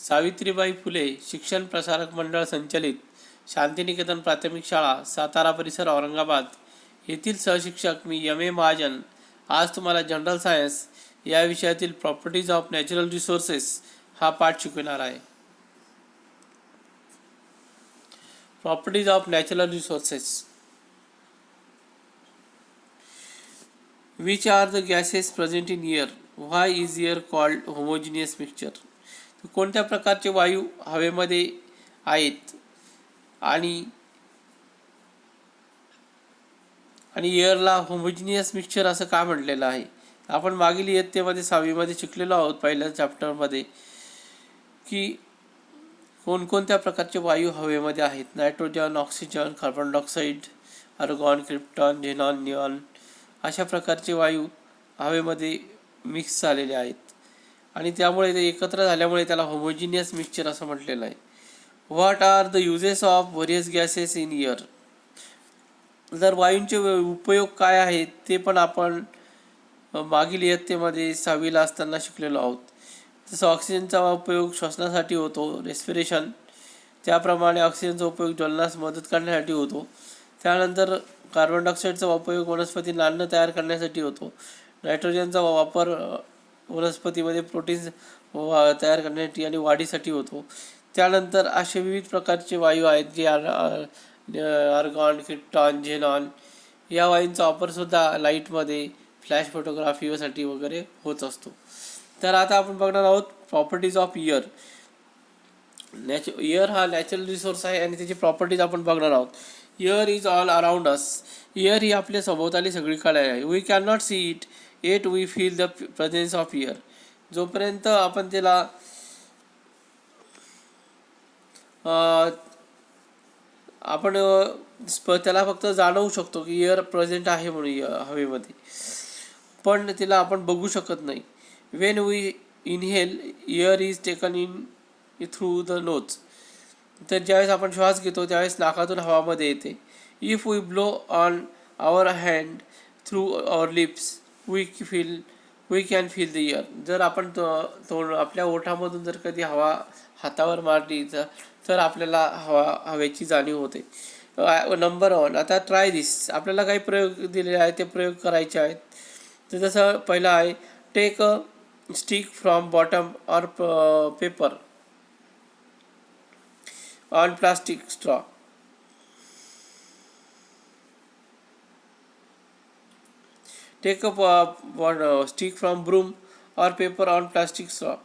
सावित्रीबाई फुले शिक्षण प्रसारक मंडळ संचलित शांतिनिकेतन प्राथमिक शाळा सातारा परिसर औरंगाबाद येथील सहशिक्षक मी एम ए महाजन आज तुम्हाला जनरल सायन्स या विषयातील प्रॉपर्टीज ऑफ नॅचरल रिसोर्सेस हा पाठ शिकविणार आहे. Properties of natural resources. Which are the gases present in air? Why is air called homogeneous mixture? कोणत्या प्रकारचे वायू हवेमध्ये आहेत आणि एअरला होमोजिनियस मिक्सचर असं का म्हटलेलं आहे? आपण मागील इयत्तेमध्ये 6वीमध्ये शिकलेलो आहोत पहिल्या चॅप्टरमध्ये की कोणकोणत्या प्रकारचे वायू हवेमध्ये आहेत. Nitrogen, oxygen, carbon dioxide, argon, krypton, xenon, neon अशा प्रकारचे वायू हवेमध्ये मिक्स झालेले आहेत आणि त्यामुळे ते एकत्र झाल्यामुळे त्याला होमोजिनियस मिक्सचर असं म्हटलेलं आहे. What are the uses of various gases in air? जर वायूंचे उपयोग काय आहेत ते पण आपण मागील इयत्तेमध्ये 6वीला असताना शिकलेलो आहोत. जसं ऑक्सिजनचा उपयोग श्वसनासाठी होतो, रेस्पिरेशन, त्याप्रमाणे ऑक्सिजनचा उपयोग ज्वलनास मदत करण्यासाठी होतो. त्यानंतर कार्बन डायऑक्साईडचा उपयोग वनस्पतींना अन्न तयार करण्यासाठी होतो. नायट्रोजनचा वापर वनस्पतीमध्ये प्रोटीन्स तयार करण्यासाठी आणि वाढीसाठी होतो. त्यानंतर असे विविध प्रकारचे वायू आहेत जे आर्गॉन, क्रिप्टॉन, झेनॉन या वायूंचा वापरसुद्धा लाईटमध्ये, फ्लॅश फोटोग्राफीसाठी वगैरे होत असतो. तर आता आपण बघणार आहोत प्रॉपर्टीज ऑफ एअर. एअर हा नॅचरल रिसोर्स आहे आणि त्याची प्रॉपर्टीज आपण बघणार आहोत. Air is all around us. Air ही आपल्या सभोवताली सगळीकडे आहे. We can not see it yet we feel the presence of air. जोपर्यंत आपण त्याला त्याला फक्त जाणवू शकतो की एअर प्रेझेंट आहे म्हणून हवेमध्ये, पण तिला आपण बघू शकत नाही. When we inhale air is taken in through the nose. तर ज्यावेळेस आपण श्वास घेतो त्यावेळेस नाकातून हवामध्ये येते. If we blow on our hand through our lips we can feel the air. जर आपण आपल्या ओठामधून जर कधी हवा हातावर मारली तर आपल्याला हवेची जाणीव होते. नंबर 1. आता ट्राय दिस. आपल्याला काही प्रयोग दिलेले आहेत ते प्रयोग करायचे आहेत. तर जसं पहिला आहे, take a stick from bottom or paper on plastic straw. Take a stick from broom or paper on plastic straw.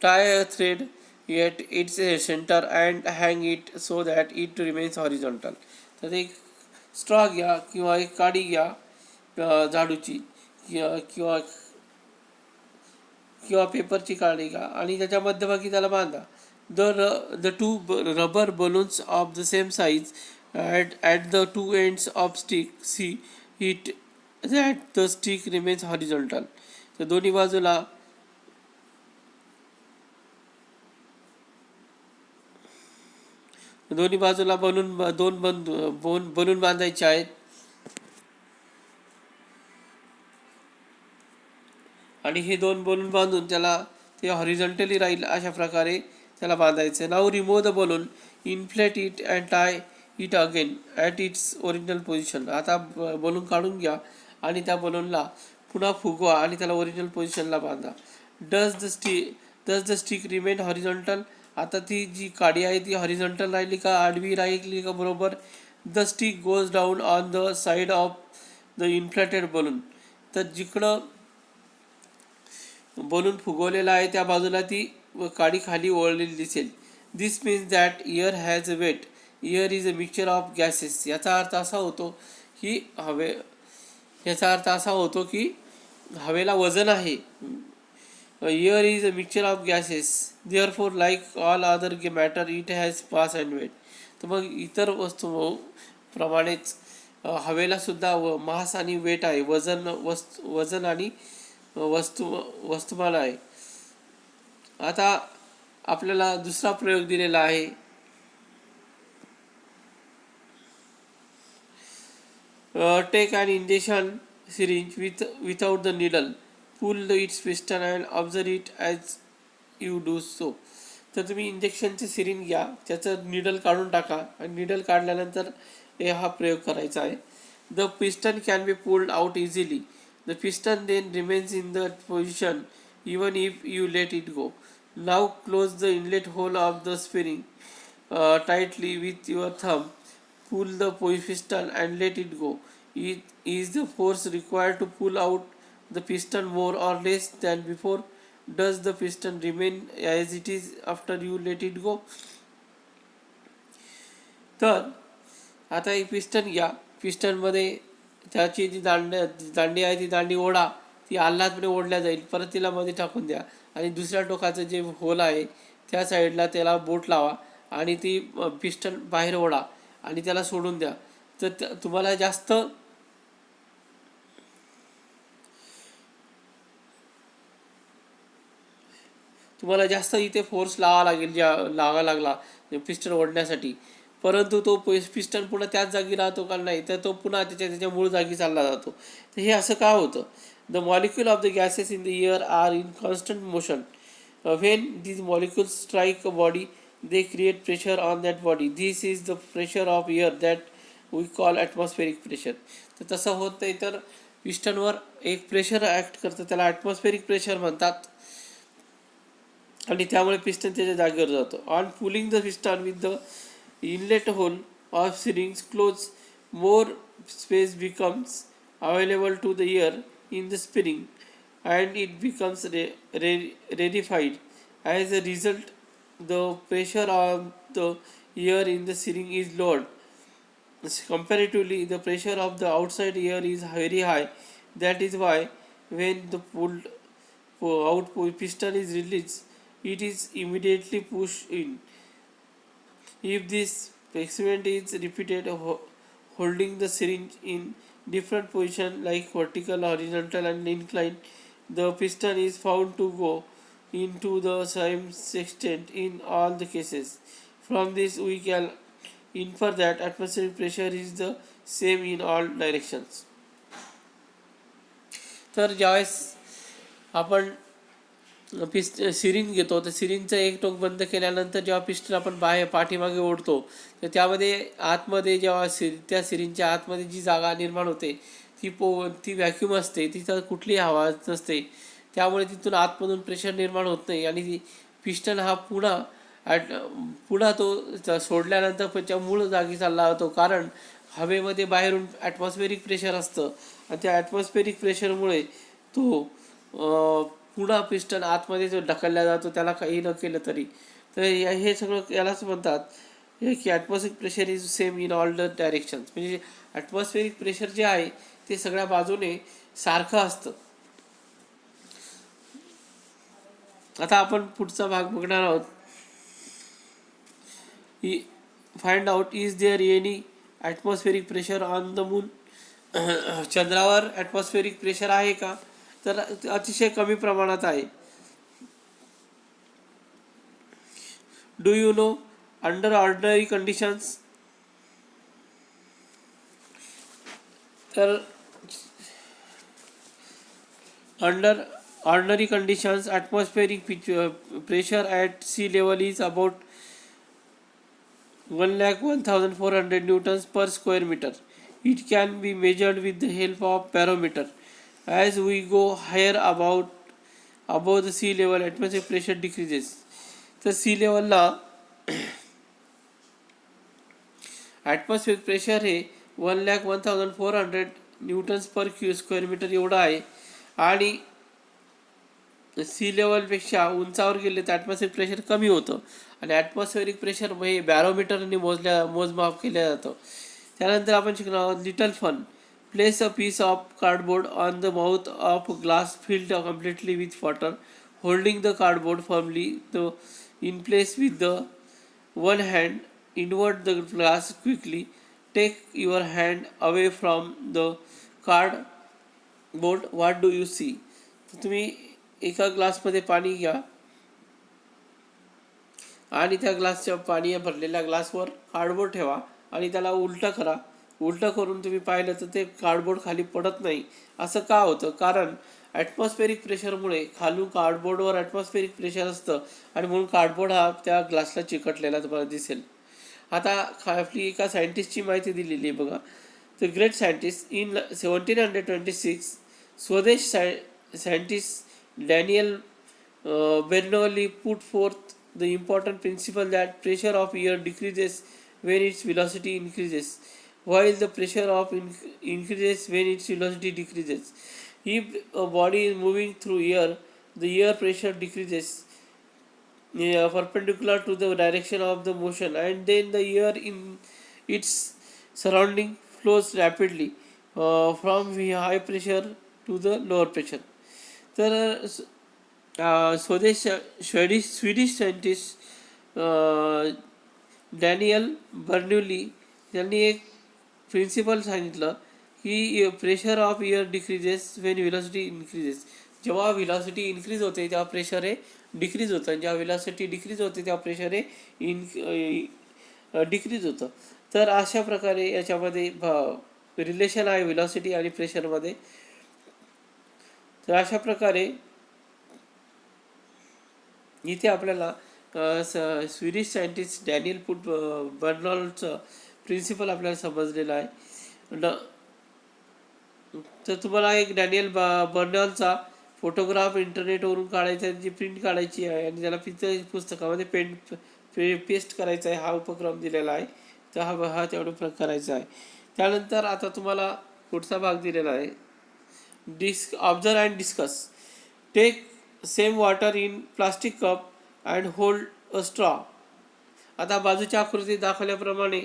Tie a thread at its center and hang it so that it remains horizontal. तर एक straw घ्या किंवा एक काडी घ्या झाडूची किंवा पेपरची काडी घ्या आणि त्याच्या मध्यभागी त्याला बांधा. The two rubber balloons of the same size at the two ends of stick. See it that the stick remains horizontal. तर दोन्ही बाजूला बलून बांधायचे आहेत आणि हे 2 बलून बांधून त्याला ते हॉरिझॉन्टली राहील अशा प्रकारे त्याला बांधायचे. Now remove the balloon, inflate it and tie it again at its original position. आता बलून काढून घ्या आणि त्या बलूनला पुन्हा फुगवा आणि त्याला ओरिजिनल पोझिशनला बांधा. Does the stick remain horizontal. आता ती जी काडी आहे ती हॉरिझॉन्टल राहिली का आडवी राहिली का? बरोबर. The stick goes down on the side of the inflated balloon. तर जिकडं बलून फुगवलेला आहे त्या बाजूला ती काडी खाली ओळलेली दिसेल. This means that air has a weight. Air is a mixture of gases. याचा अर्थ असा होतो की हवेला वजन आहे. Air is a mixture of gases. Therefore like all other matter it has mass and weight. तर मग इतर वस्तू प्रमाणेच हवेला सुद्धा मास आणि वेट आहे. वजन आणि वस्तुमान आहे. आता आपल्याला दुसरा प्रयोग दिलेला आहे. Take an injection syringe without the needle. Pull its piston and observe it as you do so. तर तुम्ही इंजेक्शनचे सिरिंज घ्या, त्याचं निडल काढून टाका आणि निडल काढल्यानंतर हा प्रयोग करायचा आहे. The piston can be pulled out easily. The piston then remains in the position even if you let it go. Now close the inlet hole of the spring tightly with your thumb. Pull the piston and let it go. It is the force required to pull out the piston more or less than before? Does the piston remain as it is after you let it go? तर आता एक piston घ्या, पिस्टनमध्ये त्याची जी दांडी आहे ती दांडी ओढा, ती आल्हादपणे ओढल्या जाईल. परत तिला मध्ये टाकून द्या आणि दुसऱ्या टोकाचं जे होल आहे त्या साईडला त्याला बोट लावा आणि ती पिस्टन बाहेर ओढा आणि त्याला सोडून द्या. तर तुम्हाला जास्त इथे फोर्स लावा लागला पिस्टन ओढण्यासाठी, परंतु तो पिस्टन पुन्हा त्याच जागी राहतो का नाही, तर तो पुन्हा त्याच्या मूळ जागी चालला जातो. तर हे असं का होतं? The molecule of the gases in the air are in constant motion. When these molecules strike a body, they create pressure on that body. This is the pressure of air that we call atmospheric pressure. तर तसं होत नाही, तर पिस्टनवर एक pressure act करतं, त्याला atmospheric pressure म्हणतात आणि त्यामुळे पिस्टन त्याच्या जागेवर जातो. On pulling the piston with the inlet hole of syringe close, more space becomes available to the air in the spring and it becomes rarefied. As a result, the pressure of the air in the syringe is lowered. Comparatively, the pressure of the outside air is very high. That is why when the pulled out piston is released, it is immediately pushed in. If this experiment is repeated, holding the syringe in different positions like vertical, horizontal and inclined, the piston is found to go into the same extent in all the cases. From this we can infer that atmospheric pressure is the same in all directions. तर ज्यावेळेस आपण syringe घेतो, तर सिरिंजचं एक टोक बंद केल्यानंतर जेव्हा पिस्टन आपण पाठीमागे ओढतो, तर त्यामध्ये आतमध्ये जेव्हा त्या सिरिंजच्या आतमध्ये जी जागा निर्माण होते ती व्हॅक्यूम असते, तिथं कुठलीही हवा नसते, त्यामुळे तिथून आतमधून प्रेशर निर्माण होत नाही आणि पिस्टन हा पुन्हा तो सोडल्यानंतर त्याच्या मूळ जागी चालला जातो. कारण हवेमध्ये बाहेरून ॲटमॉस्फेरिक प्रेशर असतं आणि त्या ॲटमॉस्फेरिक प्रेशरमुळे तो पुन्हा पिस्टन आतमध्ये जो ढकलला जातो, त्याला काही न केलं तरी. तर हे सगळं यालाच म्हणतात की atmospheric pressure is same in all the directions. म्हणजे ॲटमॉस्फेरिक प्रेशर जे आहे ते सगळ्या बाजूने सारखं असतं. आता आपण पुढचा भाग बघणार आहोत. Find out is there any atmospheric pressure on the moon. चंद्रावर ॲटमॉस्फेरिक प्रेशर आहे का? तर अतिशय कमी प्रमाणात आहे. Do you know under ordinary conditions, तर under ordinary conditions atmospheric pressure at sea level is about 1,01,400 newtons per square meter. It can be measured with the help of barometer. As we go higher above the sea level, atmospheric pressure decreases. तर C लेवलला atmospheric pressure हे 1,01,400 Newton's per square metre एवढं आहे आणि C लेवलपेक्षा उंचावर गेले तर atmospheric pressure कमी होतं आणि ॲटमॉस्फेरिक प्रेशर हे बॅरोमीटरने मोजमाप केलं जातं. त्यानंतर आपण शिकणार आहोत little fun. Place a piece of cardboard on the mouth of a glass filled completely with water. Holding the cardboard firmly in place with the one hand, invert the glass quickly. Take your hand away from the cardboard. What do you see? तुम्ही एका ग्लासमध्ये पाणी घ्या आणि त्या ग्लासच्या पाणी भरलेल्या ग्लासवर cardboard ठेवा आणि त्याला उलटा करा उलटं करून तुम्ही पाहिलं तर ते कार्डबोर्ड खाली पडत नाही. असं का होतं? कारण ॲटमॉस्फेरिक प्रेशरमुळे खालून कार्डबोर्डवर ॲटमॉस्फेरिक प्रेशर असतं आणि म्हणून कार्डबोर्ड हा त्या ग्लासला चिकटलेला तुम्हाला दिसेल. आता आपली एका सायंटिस्टची माहिती दिलेली आहे बघा. द ग्रेट सायंटिस्ट इन 1726 स्वदेश scientist Daniel Bernoulli put forth the important principle that pressure of air decreases when its velocity increases, while the pressure of increases when its velocity decreases. If a body is moving through air, the air pressure decreases perpendicular to the direction of the motion, and then the air in its surrounding flows rapidly from the high pressure to the lower pressure. तर Swedish scientist Daniel बर्न्युली यांनी एक principal सांगितलं की pressure of air decreases Wien velocity increases. जेव्हा velocity increase होते तेव्हा pressure हे decrease होतं, आणि जेव्हा व्हिलॉसिटी डिक्रीज होते तेव्हा प्रेशर हे डिक्रीज होतं. तर अशा प्रकारे याच्यामध्ये रिलेशन आहे व्हिलॉसिटी आणि प्रेशरमध्ये. तर अशा प्रकारे इथे आपल्याला स्वीडिश सायंटिस्ट डॅनियल बर्नॉलचं प्रिन्सिपल आपल्याला समजलेलं आहे. तर तुम्हाला एक डॅनियल बर्नॉलचा फोटोग्राफ इंटरनेटवरून काढायचा आहे, त्याची प्रिंट काढायची आहे आणि त्याला पुस्तकामध्ये पेस्ट करायचा आहे, हा उपक्रम दिलेला आहे. तर हा तेवढं करायचा आहे. त्यानंतर आता तुम्हाला पुढचा भाग दिलेला आहे, observe and discuss. Take same water in plastic cup and hold a straw. आता बाजूच्या आकृतीत दाखवल्याप्रमाणे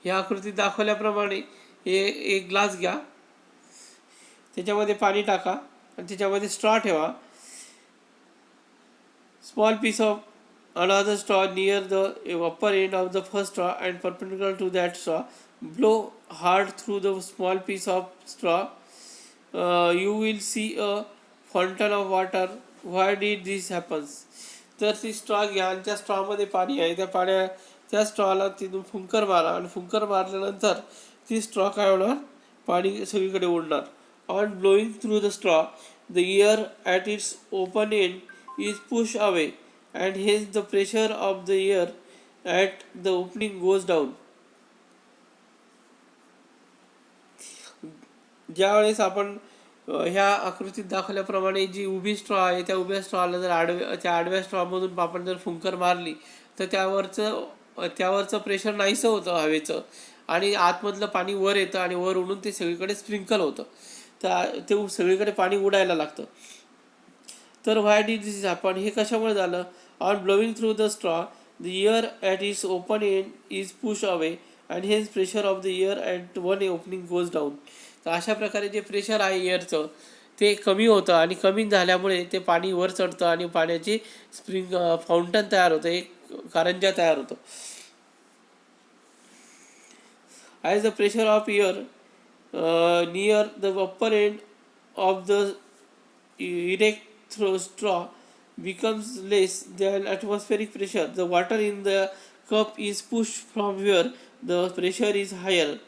या आकृतीत दाखवल्याप्रमाणे एक ग्लास घ्या, त्याच्यामध्ये पाणी टाका आणि त्याच्यामध्ये स्ट्रॉ ठेवा. Small piece of another straw near the upper end of the first straw and perpendicular to that straw. Blow hard through the small piece of straw. You will see a fountain of water. Why did this happens? तर ती straw घ्या आणि त्या स्ट्रॉमध्ये पाणी आहे, त्या स्ट्रॉला तिथून फुंकर मारा आणि फुंकर मारल्यानंतर ती स्ट्रॉ काय होणार, पाणी सगळीकडे उडणार. On blowing through the straw the air at its open end is push away and hence the pressure of the air at the opening goes down. ज्यावेळेस आपण ह्या आकृतीत दाखवल्याप्रमाणे जी उभी स्ट्रॉ आहे त्या उभ्या स्ट्रॉला जर आडव्या स्ट्रॉमधून आपण जर फुंकर मारली तर त्यावरचं प्रेशर नाहीसं होतं हवेचं, आणि आतमधलं पाणी वर येतं आणि वर उडून ते सगळीकडे स्प्रिंकल होतं. तर ते सगळीकडे पाणी उडायला लागतं. तर व्हाय डिड दिस हॅपन, हे कशामुळे झालं? On blowing through the straw the air at its open end is push away and hedge pressure of the air at one opening goes down. तर अशा प्रकारे जे प्रेशर आहे एअरचं ते कमी होतं आणि कमी झाल्यामुळे ते पाणी वर चढतं आणि पाण्याची फाउंटन तयार होतं, एक कारंजा तयार होतं. As the pressure of air near the upper end of the erect straw becomes less than atmospheric pressure, the water in the cup is pushed from where the pressure is higher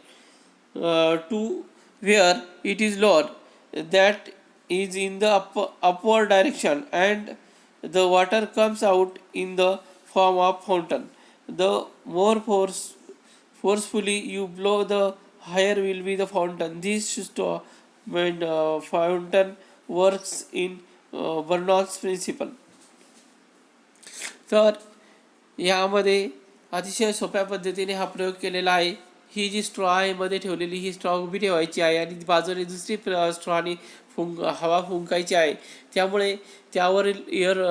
to where it is lower, that is in the upward direction, and the water comes out in the form of fountain. The more forcefully you blow, the higher will be the fountain. This straw fountain works in Bernoulli's principle. तर यामध्ये अतिशय सोप्या पद्धतीने हा प्रयोग केलेला आहे. ही जी straw आहे मध्ये ठेवलेली, ही स्ट्रॉ उभी ठेवायची आहे आणि बाजूने दुसरी स्ट्रॉनी हवा फुंकायची आहे. त्यामुळे त्यावरील एअर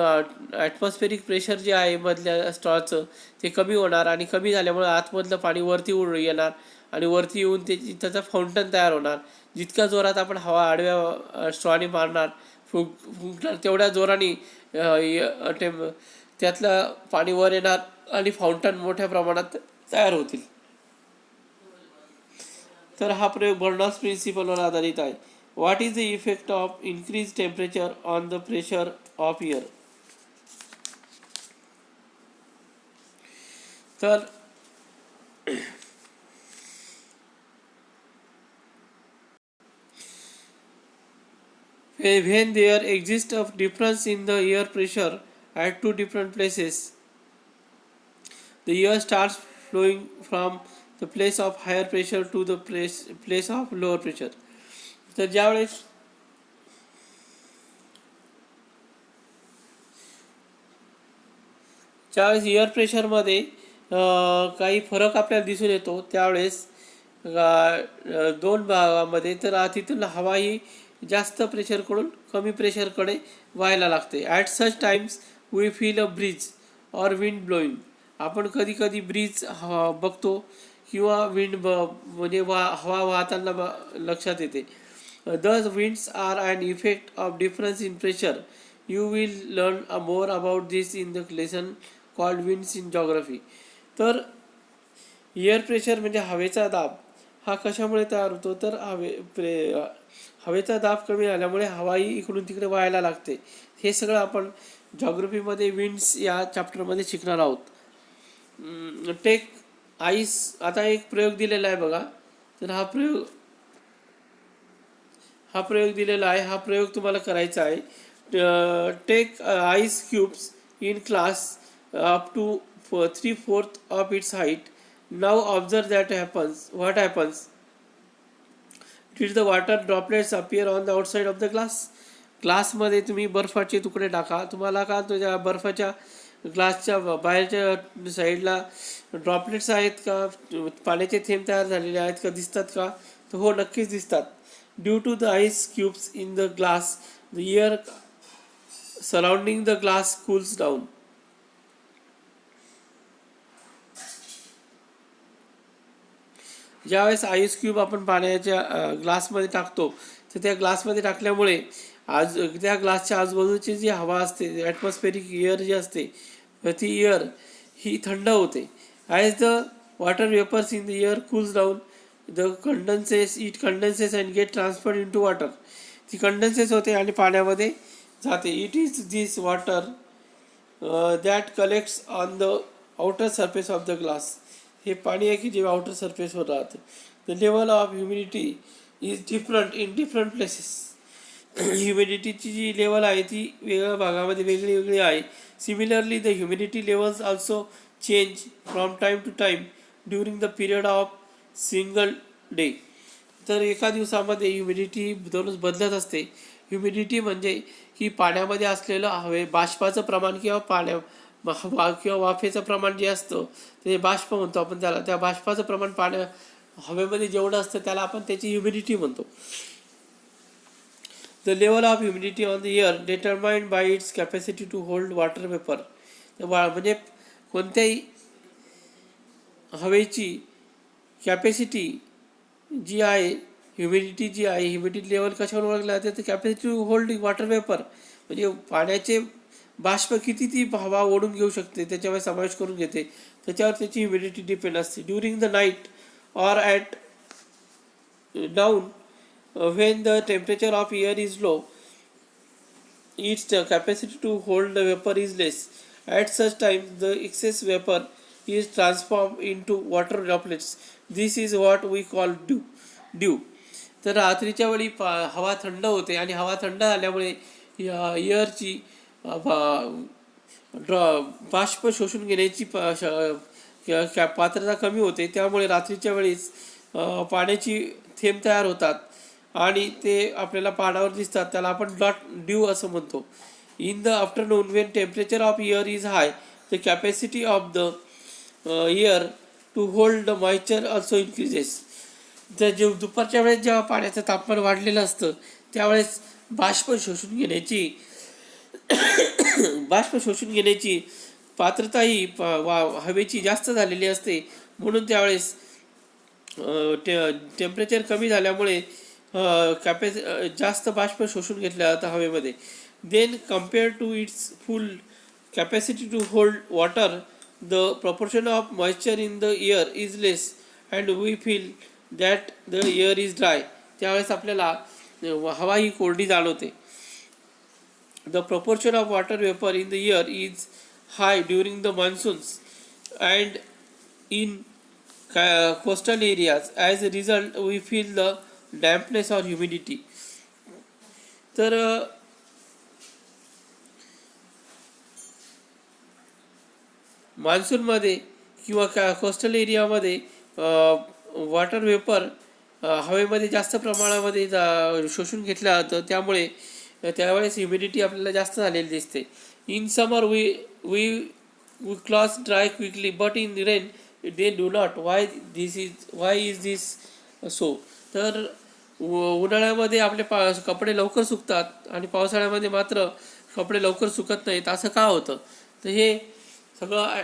ॲटमॉस्फेरिक प्रेशर जे आहे मधल्या स्ट्रॉचं ते कमी होणार आणि कमी झाल्यामुळे आतमधलं पाणी वरती येणार आणि वरती येऊन त्याचा फाउंटन तयार होणार. जितक्या जोरात आपण हवा आडव्या स्ट्रॉनी मारणार फुंकणार तेवढ्या जोराने त्यातलं पाणी वर येणार आणि फाउंटन मोठ्या प्रमाणात तयार होतील. तर हा प्रयोग बर्नॉल्स प्रिन्सिपलवर आधारित आहे. What is the effect of increase temperature on the pressure of air. तर When there exists a difference in the air pressure at two different places, the air starts flowing from the place of higher pressure to the place of lower pressure. तर ज्यावेळेस air प्रेशरमध्ये काही फरक आपल्याला दिसून येतो त्यावेळेस दोन भागामध्ये तर तिथून हवा ही जास्त प्रेशरकडून कमी प्रेशरकडे व्हायला लागते. At such times we feel a breeze or wind blowing. आपण कधी कधी ब्रीज बघतो किंवा विंड म्हणजे हवा वाहताना लक्षात येते. Thus winds are an effect of difference in pressure. You will learn more about this in the lesson called winds in geography. तर एअर प्रेशर म्हणजे हवेचा दाब हा कशामुळे तयार होतो तर हवेचा दाब कमी झाल्यामुळे हवाही इकडून तिकडे व्हायला लागते. हे सगळं आपण जॉग्रफीमध्ये विंड्स या चॅप्टरमध्ये शिकणार आहोत. Take ice. आता एक प्रयोग दिलेला आहे बघा. तर हा प्रयोग दिलेला आहे. हा प्रयोग तुम्हाला करायचा आहे. Take ice cubes in glass up to 3/4 of its height. Now observe what happens. Did the water droplets appear on the outside of the glass? ग्लासमध्ये तुम्ही बर्फाचे तुकडे टाका. तुम्हाला का तुझ्या बर्फाच्या ग्लासच्या बाहेरच्या साईडला ड्रॉपलेट्स आहेत का, पाण्याचे थेंब तयार झालेले आहेत का, दिसतात का? तर हो, नक्कीच दिसतात. Due to the ice cubes in the glass, the air surrounding the glass cools down. ज्यावेळेस आईस क्यूब आपण पाण्याच्या ग्लासमध्ये टाकतो तर त्या ग्लासमध्ये टाकल्यामुळे त्या ग्लासच्या आजूबाजूची जी हवा असते, ॲटमॉस्फेरिक एअर जी असते, ती एअर ही थंड होते. As the water vapours in the air cools down, it condenses and get transferred into water. ती कंडेन्सेस होते आणि पाण्यामध्ये जाते. It is this water that collects on the outer surface of the glass. हे पाणी आहे की जे आउटर सरफेसवर राहते. The level of humidity is different in different places. ह्युमिडिटीची जी लेवल आहे ती वेगळ्या भागामध्ये वेगळी वेगळी आहे. Similarly the humidity levels also change from time to time during the period of single day. तर एका दिवसामध्ये ह्युमिडिटी दररोज बदलत असते. ह्युमिडिटी म्हणजे की पाण्यामध्ये असलेलं बाष्पाचं प्रमाण किंवा किंवा वाफेचं प्रमाण जे असतं ते बाष्प म्हणतो आपण त्याला. त्या बाष्पाचं प्रमाण हवेमध्ये जेवढं असतं त्याला आपण त्याची ह्युमिडिटी म्हणतो. The level of humidity on the air determined by its capacity to hold water vapour. म्हणजे कोणत्याही हवेची कॅपॅसिटी जी आहे, ह्युमिडिटी जी आहे, ह्युमिडिटी लेवल कशावर ओळखलं जाते तर capacity to hold water vapour म्हणजे पाण्याचे बाष्प किती ती हवा ओढून घेऊ शकते त्याच्यावर समावेश करून घेते, त्याच्यावर त्याची ह्युमिडिटी डिपेंड असते. During the night or at down when the temperature of air is low, its capacity to hold the vapor is less. At such time, the excess vapor is transformed into water droplets. This is what we call dew. तर रात्रीच्या वेळी हवा थंड होते आणि हवा थंड झाल्यामुळे एअरची बाष्प शोषून घेण्याची पात्रता कमी होते. त्यामुळे रात्रीच्या वेळीच पाण्याची थेंब तयार होतात आणि ते आपल्याला पाण्यावर दिसतात. त्याला आपण ड्यू असं म्हणतो. In the afternoon when temperature of air is high, the capacity of the air to hold the moisture also increases. तर दुपारच्या वेळेस जेव्हा पाण्याचं तापमान वाढलेलं असतं त्यावेळेस बाष्प शोषून घेण्याची पात्रता ही हवेची जास्त झालेली असते. म्हणून त्यावेळेस टेम्परेचर कमी झाल्यामुळे जास्त बाष्प शोषून घेतल्या जातं हवेमध्ये. Then compare to its full capacity to hold water, the proportion of moisture in the air is less and we feel that the air is dry. त्यावेळेस आपल्याला हवा ही कोरडी जाणवते. The proportion of water vapour in the air is high during the monsoons and in coastal areas. As a result, we feel the dampness or humidity. तर मान्सूनमध्ये किंवा coastal एरियामध्ये water vapour हवेमध्ये जास्त प्रमाणामध्ये शोषून घेतलं जातं, त्यामुळे त्यावेळेस ह्युमिडिटी आपल्याला जास्त झालेली दिसते. In summer we we we clothes dry quickly but in rain they do not. Why is this so? तर उन्हाळ्यामध्ये आपले कपडे लवकर सुकतात आणि पावसाळ्यामध्ये मात्र कपडे लवकर सुकत नाहीत. असं का होतं? तर हे सगळं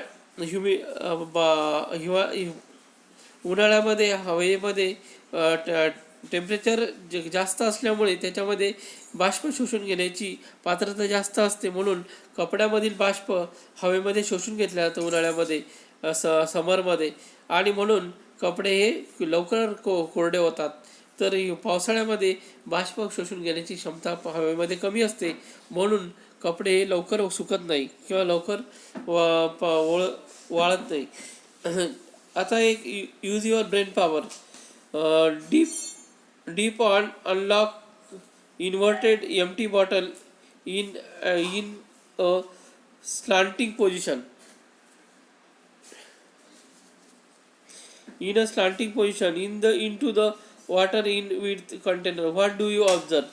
उन्हाळ्यामध्ये हवेमध्ये टेम्परेचर जास्त असल्यामुळे त्याच्यामध्ये बाष्प शोषून घेण्याची पात्रता जास्त असते, म्हणून कपड्यामधील बाष्प हवेमध्ये शोषून घेतलं जातं उन्हाळ्यामध्ये, समरमध्ये, आणि म्हणून कपडे हे लवकर कोरडे होतात. तर पावसाळ्यामध्ये बाष्प शोषून घेण्याची क्षमता हवेमध्ये कमी असते, म्हणून कपडे हे लवकर सुकत नाही किंवा लवकर वाळत नाही. आता एक use your brain power. Deep on unlock inverted empty bottle in in slanting position. in a slanting position into the water in with container. What do you observe?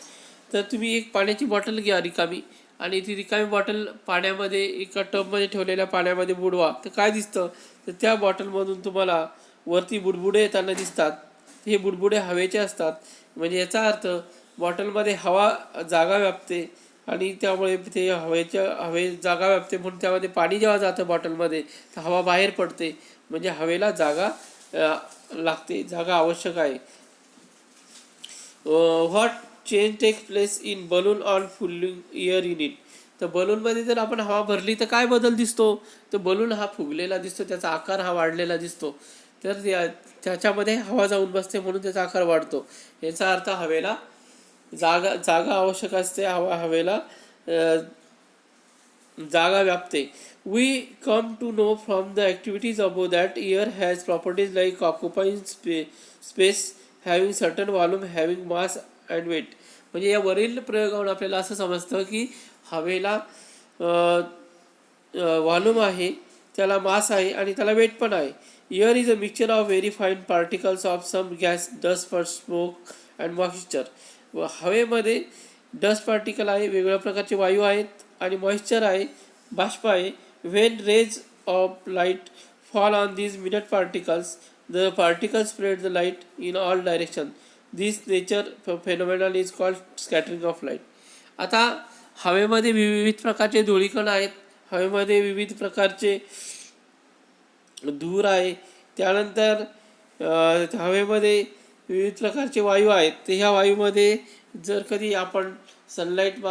तर तुम्ही एक पाण्याची बॉटल घ्या रिकामी, आणि ती रिकामी बॉटल पाण्यामध्ये एका टबमध्ये ठेवलेल्या पाण्यामध्ये बुडवा. तर काय दिसतं? तर त्या बॉटलमधून तुम्हाला वरती बुडबुडे येताना दिसतात. हे बुडबुडे हवेचे असतात. म्हणजे याचा अर्थ बॉटलमध्ये हवा जागा व्यापते आणि त्यामुळे ते हवे जागा व्यापते, म्हणून त्यामध्ये पाणी जेव्हा जातं बॉटलमध्ये तर हवा बाहेर पडते, म्हणजे हवेला जागा लागते, जागा आवश्यक आहे. What change take place in balloon on filling air in it. तर बलूनमध्ये जर आपण हवा भरली तर काय बदल दिसतो? तर बलून हा फुगलेला दिसतो, त्याचा आकार हा वाढलेला दिसतो. तर त्याच्यामध्ये हवा जाऊन बसते, म्हणून त्याचा आकार वाढतो. याचा अर्थ हवेला जागा आवश्यक असते, हवेला जागा व्यापते. We come to know from the activities above that air has properties like occupying space, having certain volume, having mass and weight. म्हणजे या वरील प्रयोगावरून आपल्याला असं समजतं की हवेला व्हॉल्यूम आहे, त्याला मास आहे आणि त्याला वेट पण आहे. Air is a mixture of very fine particles of some gas, dust, smoke and moisture. हवेमध्ये डस्ट पार्टिकल आहे, वेगवेगळ्या प्रकारचे वायू आहेत, आणि मॉइश्चर आहे, बाष्प आहे. When rays of light fall on these minute particles, the particles spread the light in all directions. This nature phenomenon is called scattering of light. आता हवेमध्ये विविध प्रकारचे धुळीकण आहेत, हवेमध्ये विविध प्रकारचे धूर आहे, त्यानंतर हवेमध्ये विविध प्रकारचे वायू आहेत. तर ह्या वायूमध्ये जर कधी आपण सनलाईट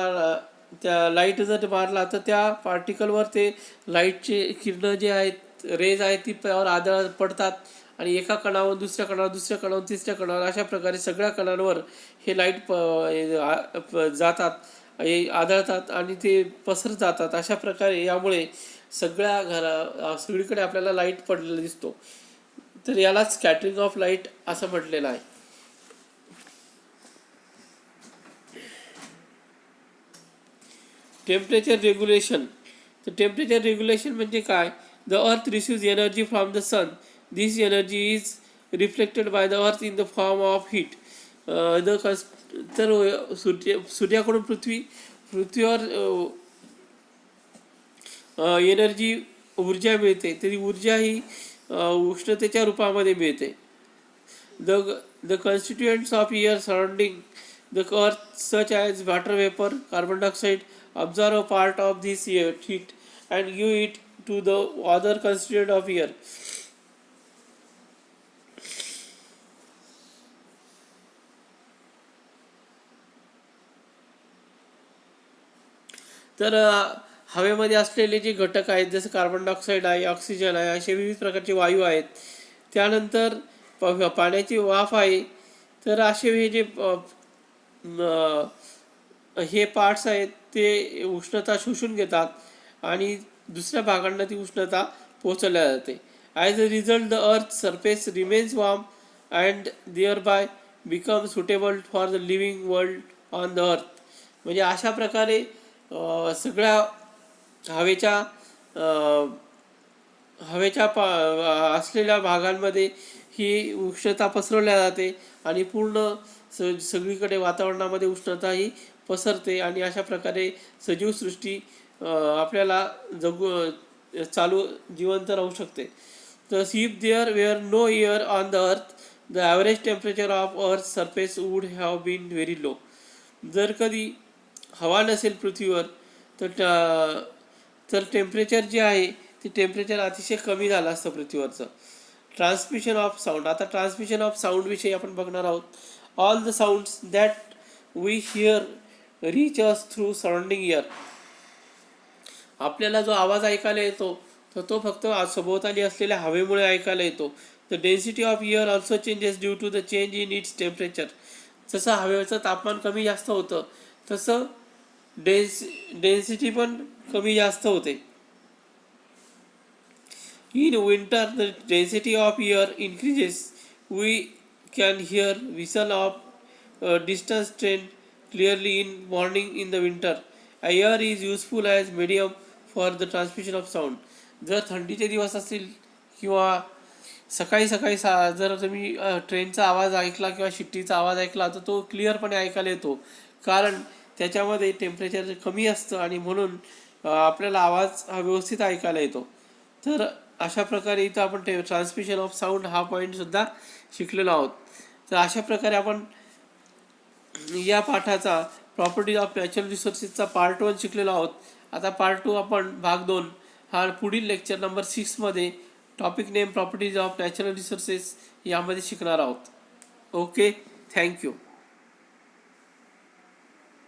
त्या लाईट जर मारला तर त्या पार्टिकलवर ते लाईटचे किरणं जे आहेत, रेज आहेत, ती त्यावर पडतात आणि एका कणावर दुसऱ्या कणावर, दुसऱ्या कणावर तिसऱ्या कणावर, अशा प्रकारे सगळ्या कणांवर हे लाईट जातात, आदळतात आणि ते पसरत जातात. अशा प्रकारे यामुळे सगळीकडे आपल्याला लाईट पडलेला दिसतो. तर याला स्कॅटरिंग ऑफ लाईट असं म्हटलेलं आहे. Temperature regulation. तर टेम्परेचर रेग्युलेशन म्हणजे काय? The earth receives energy from the sun. This energy is reflected by the earth in the form of heat. तर सूर्याकडून पृथ्वीवर ऊर्जा मिळते. तरी ऊर्जा ही उष्णतेच्या रूपामध्ये मिळते. The constituents of air surrounding the earth such as water vapour, carbon dioxide absorb a part of this heat and give it to the other constituent of air. तर हवेमध्ये असलेले जे घटक आहेत, जसं कार्बन डायऑक्साईड आहे, ऑक्सिजन आहे, असे विविध प्रकारचे वायू आहेत. त्यानंतर पाण्याची वाफ आहे. तर असे हे जे हे पार्ट्स आहेत ते उष्णता शोषून घेतात आणि दुसऱ्या भागांना ती उष्णता पोहोचवल्या जाते. As a result, the Earth's surface remains warm and thereby becomes suitable for the living world on the earth. म्हणजे अशा प्रकारे सगळ्या हवेच्या हवेच्या असलेल्या भागांमध्ये ही उष्णता पसरवल्या जाते आणि पूर्ण सगळीकडे वातावरणामध्ये उष्णता ही पसरते आणि अशा प्रकारे सजीवसृष्टी आपल्याला चालू जिवंत राहू शकते. तर if there were no air on the earth the average temperature of earth surface would have been very low. जर कधी हवा नसेल पृथ्वीवर तर टेम्परेचर जे आहे ते टेम्परेचर अतिशय कमी झालं असतं पृथ्वीवरचं. Transmission of sound. आता ट्रान्समिशन ऑफ साऊंडविषयी आपण बघणार आहोत. All the sounds that we hear reach us through surrounding ear. आपल्याला जो आवाज ऐकायला येतो तर तो फक्त सभोवताली असलेल्या हवेमुळे ऐकायला येतो. The density of air also changes due to the change in its temperature. जसं हवेचं तापमान कमी जास्त होतं तसं डेन्सिटी पण कमी जास्त होते. In winter, the density of air increases. We can hear whistle of a distant train clearly in morning in the winter. Air is useful as medium for the transmission of sound. जर थंडीचे दिवस असतील किंवा सकाळी सकाळी जर तुम्ही ट्रेनचा आवाज ऐकला किंवा शिट्टीचा आवाज ऐकला तर तो क्लिअरपणे ऐकायला येतो, कारण त्याच्यामध्ये टेम्परेचर कमी असतं आणि म्हणून आपल्याला आवाज हा व्यवस्थित ऐकायला येतो. तर अशा प्रकारे इथं आपण ट्रान्समिशन ऑफ साऊंड हा पॉईंटसुद्धा शिकलेलो आहोत. तर अशा प्रकारे आपण या पाठाचा प्रॉपर्टीज ऑफ नॅचरल रिसोर्सेसचा पार्ट 1 शिकलेलो आहोत. आता पार्ट 2 आपण भाग 2 हा पुढील लेक्चर नंबर 6मध्ये topic name properties of natural resources यामध्ये शिकणार आहोत. Okay, thank you.